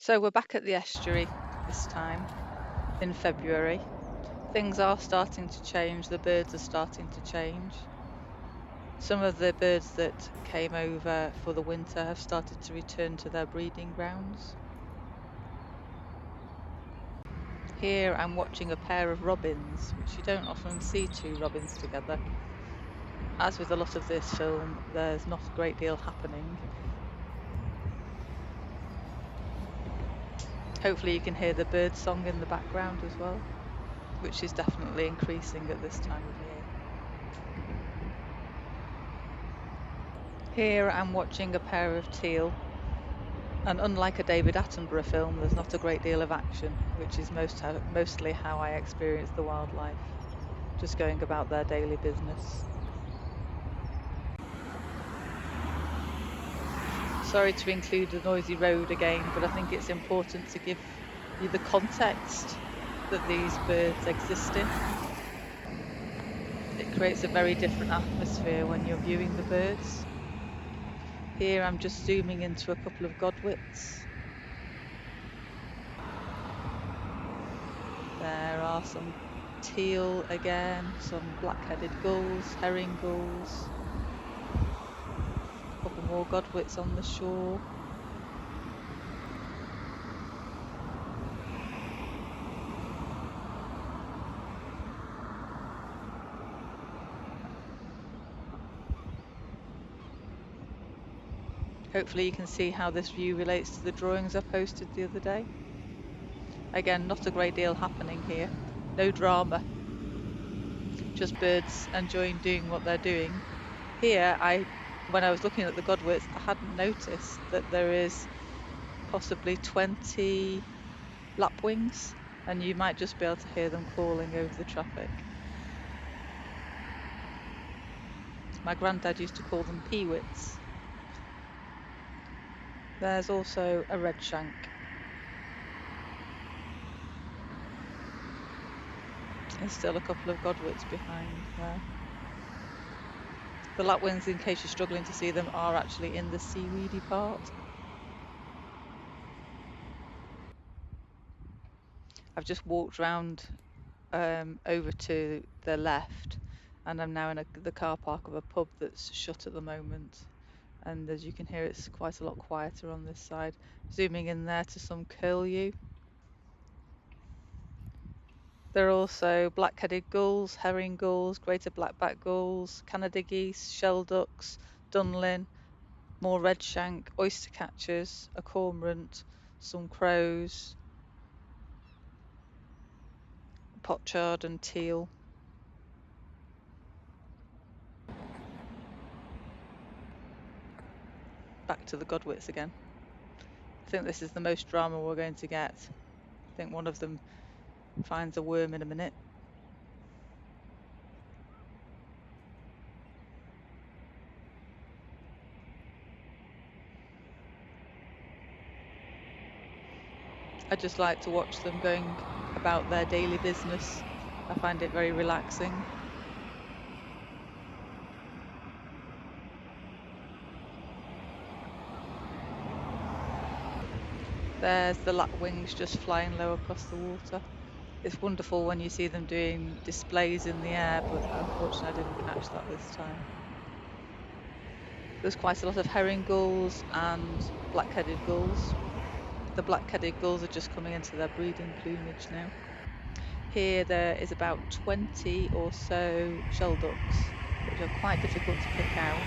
So we're back at the estuary this time in February. Things are starting to change, the birds are starting to change. Some of the birds that came over for the winter have started to return to their breeding grounds. Here I'm watching a pair of robins, which you don't often see two robins together. As with a lot of this film, there's not a great deal happening. Hopefully you can hear the bird song in the background as well, which is definitely increasing at this time of year. Here I'm watching a pair of teal, and unlike a David Attenborough film, there's not a great deal of action, which is mostly how I experience the wildlife, just going about their daily business. Sorry to include the noisy road again, but I think it's important to give you the context that these birds exist in. It creates a very different atmosphere when you're viewing the birds. Here I'm just zooming into a couple of godwits. There are some teal again, some black-headed gulls, herring gulls, a couple more godwits on the shore. Hopefully you can see how this view relates to the drawings I posted the other day. Again, not a great deal happening here, no drama, just birds enjoying doing what they're doing. Here, when I was looking at the godwits, I hadn't noticed that there is possibly 20 lapwings, and you might just be able to hear them calling over the traffic. My granddad used to call them peewits. There's also a redshank. There's still a couple of godwits behind there. The lapwings, in case you're struggling to see them, are actually in the seaweedy part. I've just walked round over to the left, and I'm now in the car park of a pub that's shut at the moment. And as you can hear, it's quite a lot quieter on this side. Zooming in there to some curlew. There are also black-headed gulls, herring gulls, greater blackback gulls, Canada geese, shelducks, dunlin, more redshank, oyster catchers, a cormorant, some crows, pochard and teal. Back to the godwits again. I think this is the most drama we're going to get. I think one of them finds a worm in a minute. I just like to watch them going about their daily business. I find it very relaxing. There's the lapwings just flying low across the water. It's wonderful when you see them doing displays in the air, but unfortunately I didn't catch that this time. There's quite a lot of herring gulls and black-headed gulls. The black-headed gulls are just coming into their breeding plumage now. Here there is about 20 or so shelducks, which are quite difficult to pick out.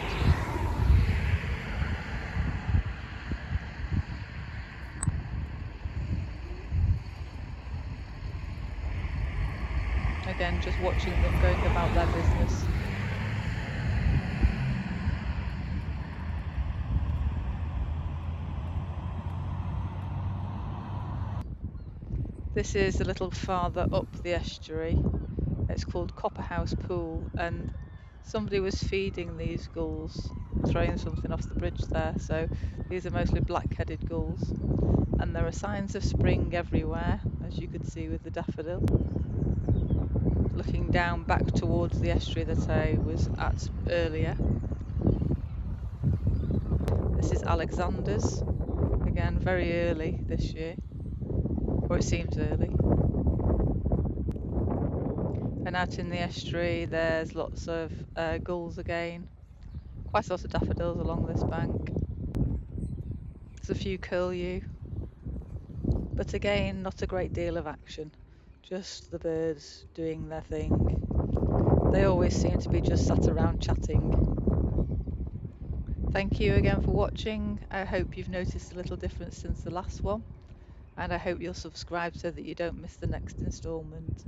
Again, just watching them going about their business. This is a little farther up the estuary. It's called Copperhouse Pool, and somebody was feeding these gulls, throwing something off the bridge there. So these are mostly black-headed gulls, and there are signs of spring everywhere, as you could see with the daffodil. Looking down back towards the estuary that I was at earlier. This is Alexander's, again very early this year, or it seems early. And out in the estuary, there's lots of gulls again. Quite a lot of daffodils along this bank. There's a few curlew, but again, not a great deal of action. Just the birds doing their thing. They always seem to be just sat around chatting. Thank you again for watching. I hope you've noticed a little difference since the last one, and I hope you'll subscribe so that you don't miss the next instalment.